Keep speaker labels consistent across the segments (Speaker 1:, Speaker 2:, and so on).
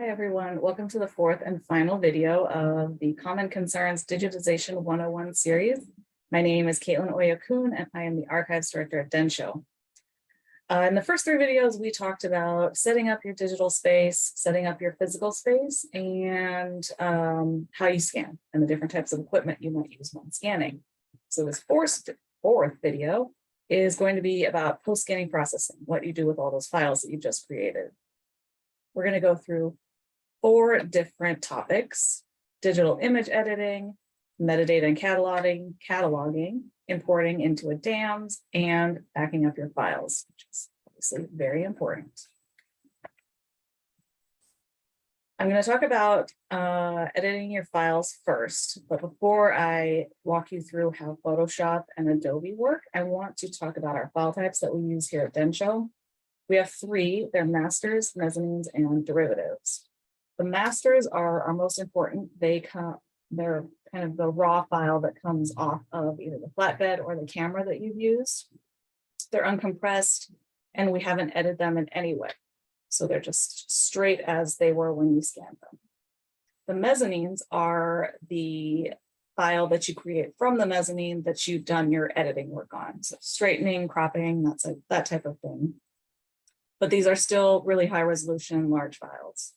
Speaker 1: Hi, everyone. Welcome to the fourth and final video of the Common Concerns Digitization 101 series. My name is Caitlin Oyakun, and I am the Archives Director at Densho. In the first three videos, we talked about setting up your digital space, setting up your physical space, and how you scan and the different types of equipment you might use when scanning. So this fourth video is going to be about post-scanning processing, what you do with all those files that you just created. We're going to go through 4 different topics: digital image editing, metadata and cataloging, importing into a DAMs, and backing up your files, which is obviously very important. I'm going to talk about editing your files first, but before I walk you through how Photoshop and Adobe work, I want to talk about our file types that we use here at Densho. We have 3. They're masters, mezzanines, and derivatives. The masters are our most important. They're kind of the raw file that comes off of either the flatbed or the camera that you've used. They're uncompressed, and we haven't edited them in any way. So they're just straight as they were when you scanned them. The mezzanines are the file that you create from the mezzanine that you've done your editing work on. So straightening, cropping, that type of thing. But these are still really high resolution, large files.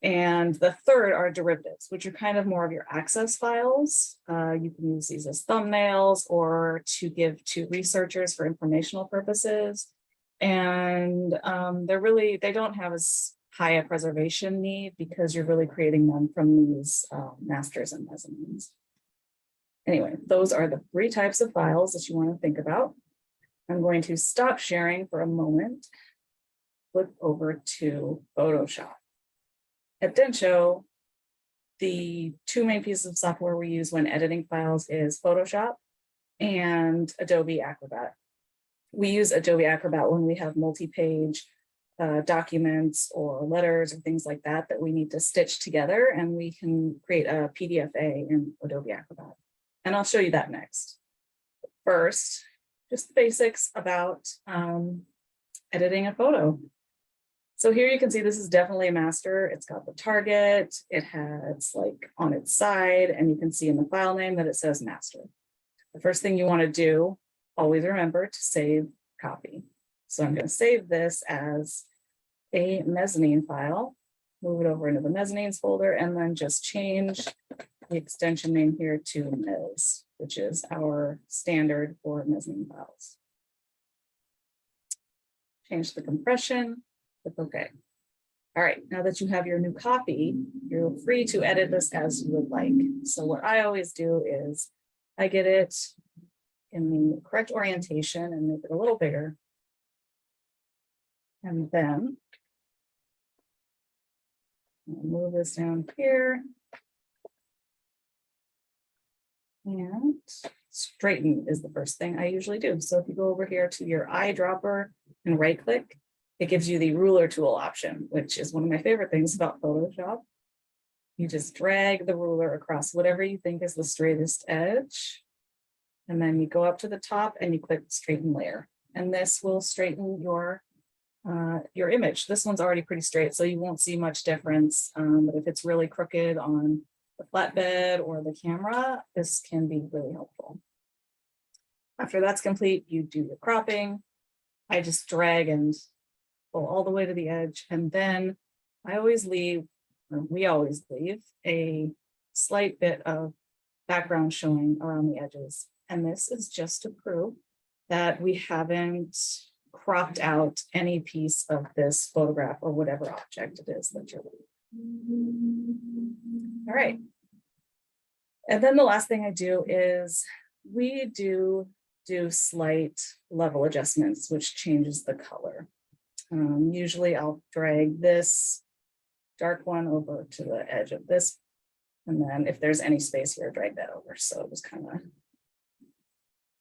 Speaker 1: And the third are derivatives, which are kind of more of your access files. You can use these as thumbnails or to give to researchers for informational purposes. And they don't have as high a preservation need because you're really creating them from these masters and mezzanines. Anyway, those are the 3 types of files that you want to think about. I'm going to stop sharing for a moment, flip over to Photoshop. At Densho, the 2 main pieces of software we use when editing files is Photoshop and Adobe Acrobat. We use Adobe Acrobat when we have multi-page documents or letters or things like that we need to stitch together, and we can create a PDFA in Adobe Acrobat. And I'll show you that next. First, just the basics about editing a photo. So here you can see this is definitely a master. It's got the target, it has like on its side, and you can see in the file name that it says master. The first thing you want to do, always remember to save copy. So I'm going to save this as a mezzanine file, move it over into the mezzanines folder, and then just change the extension name here to mezz, which is our standard for mezzanine files. Change the compression. Okay. All right, now that you have your new copy, you're free to edit this as you would like. So what I always do is I get it in the correct orientation and make it a little bigger. And then I'll move this down here. And straighten is the first thing I usually do. So if you go over here to your eyedropper and right click, it gives you the ruler tool option, which is one of my favorite things about Photoshop. You just drag the ruler across whatever you think is the straightest edge. And then you go up to the top and you click straighten layer. And this will straighten your image. This one's already pretty straight, so you won't see much difference. But if it's really crooked on the flatbed or the camera, this can be really helpful. After that's complete, you do your cropping. I just drag and pull all the way to the edge, and then we always leave a slight bit of background showing around the edges. And this is just to prove that we haven't cropped out any piece of this photograph or whatever object it is that you're leaving. All right. And then the last thing I do is we do slight level adjustments, which changes the color. Usually I'll drag this dark one over to the edge of this. And then if there's any space here, drag that over. So just kind of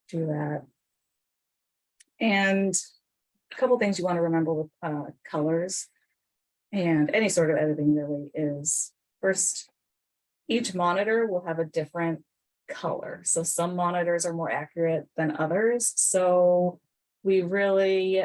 Speaker 1: do that. And a couple things you want to remember with colors and any sort of editing really is, first, each monitor will have a different color. So some monitors are more accurate than others. So we really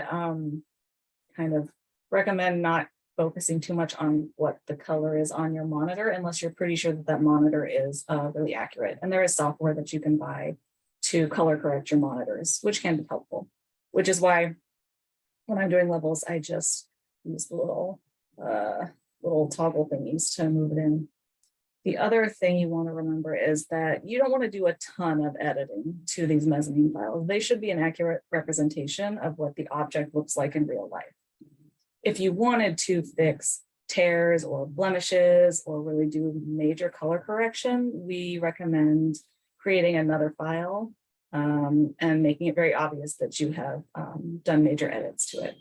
Speaker 1: kind of recommend not focusing too much on what the color is on your monitor unless you're pretty sure that that monitor is really accurate. And there is software that you can buy to color correct your monitors, which can be helpful, which is why when I'm doing levels, I just use the little toggle thingies to move it in. The other thing you want to remember is that you don't want to do a ton of editing to these mezzanine files. They should be an accurate representation of what the object looks like in real life. If you wanted to fix tears or blemishes or really do major color correction, we recommend creating another file and making it very obvious that you have done major edits to it.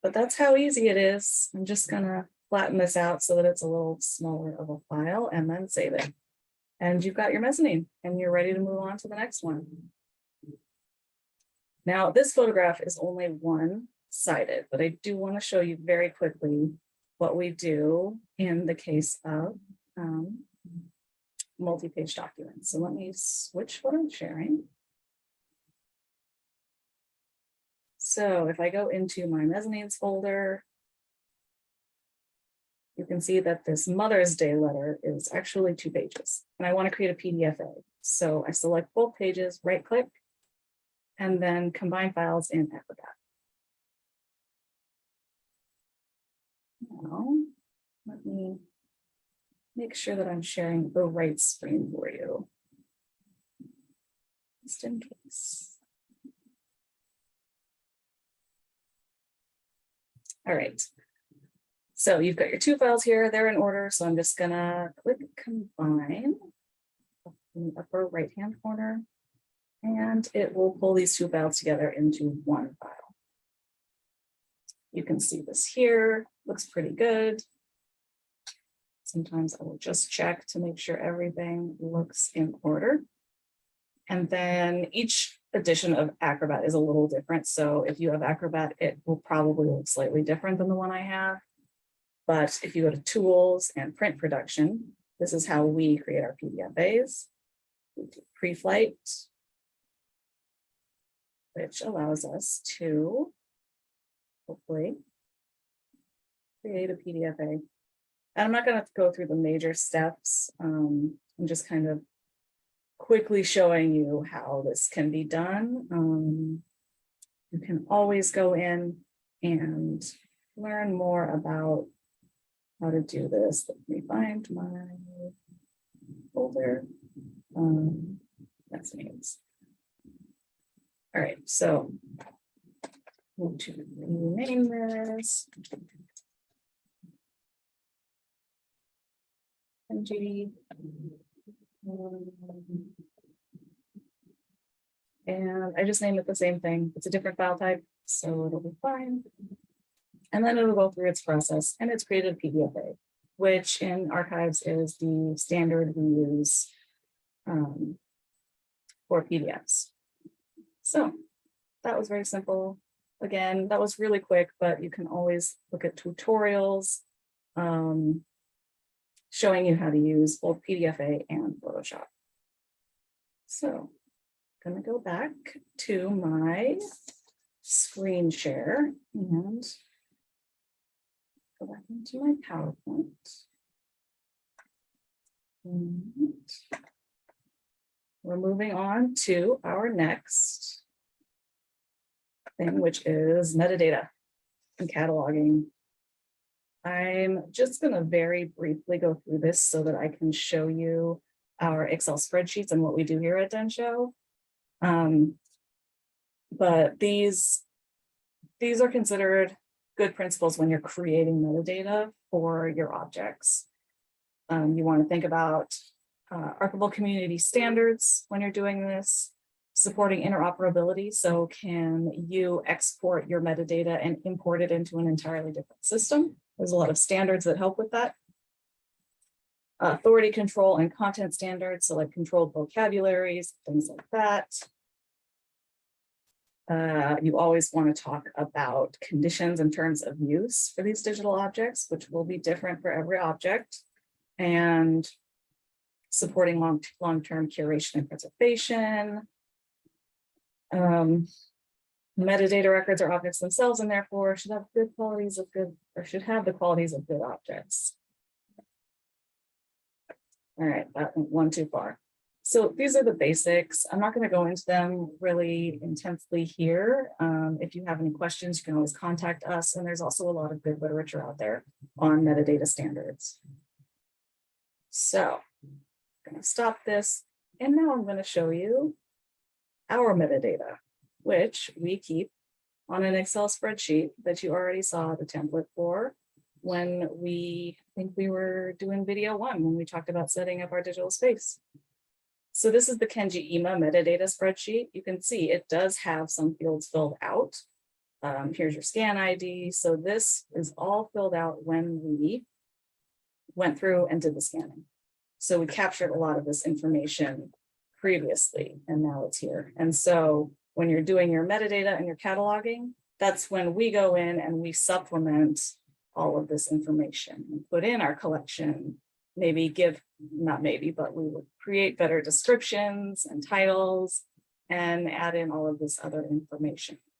Speaker 1: But that's how easy it is. I'm just gonna flatten this out so that it's a little smaller of a file and then save it. And you've got your mezzanine and you're ready to move on to the next one. Now, this photograph is only one-sided, but I do want to show you very quickly what we do in the case of multi-page documents. So let me switch what I'm sharing. So if I go into my mezzanines folder, you can see that this Mother's Day letter is actually 2 pages, and I want to create a PDFA. So I select both pages, right click, and then combine files in Acrobat. Now, let me make sure that I'm sharing the right screen for you, just in case. All right. So you've got your 2 files here, they're in order. So I'm just gonna click combine in the upper right-hand corner, and it will pull these 2 files together into one file. You can see this here, looks pretty good. Sometimes I will just check to make sure everything looks in order. And then each edition of Acrobat is a little different. So if you have Acrobat, it will probably look slightly different than the one I have. But if you go to Tools and Print Production, this is how we create our PDFAs. We do pre-flight, which allows us to hopefully create a PDFA. And I'm not going to go through the major steps. I'm just kind of quickly showing you how this can be done. You can always go in and learn more about how to do this. Let me find my folder. That's names. All right, so I'm going to rename this. MG. And I just named it the same thing. It's a different file type, so it'll be fine. And then it'll go through its process, and it's created a PDFA, which in archives is the standard we use for PDFs. So that was very simple. Again, that was really quick, but you can always look at tutorials showing you how to use both PDFA and Photoshop. So I'm going to go back to my screen share and go back into my PowerPoint. And we're moving on to our next thing, which is metadata and cataloging. I'm just going to very briefly go through this so that I can show you our Excel spreadsheets and what we do here at Densho. But these are considered good principles when you're creating metadata for your objects. You want to think about archival community standards when you're doing this, supporting interoperability. So can you export your metadata and import it into an entirely different system? There's a lot of standards that help with that. Authority control and content standards, so like controlled vocabularies, things like that. You always want to talk about conditions and terms of use for these digital objects, which will be different for every object, and supporting long-term curation and preservation. Metadata records are objects themselves and therefore should have the qualities of good objects. All right, that went one too far. So these are the basics. I'm not going to go into them really intensely here. If you have any questions, you can always contact us. And there's also a lot of good literature out there on metadata standards. So I'm going to stop this. And now I'm going to show you our metadata, which we keep on an Excel spreadsheet that you already saw the template for when I think we were doing video 1 when we talked about setting up our digital space. So this is the Kenji IMA metadata spreadsheet. You can see it does have some fields filled out. Here's your scan ID. So this is all filled out when we went through and did the scanning. So we captured a lot of this information previously, and now it's here. And so when you're doing your metadata and your cataloging, that's when we go in and we supplement all of this information and put in our collection, but we would create better descriptions and titles and add in all of this other information.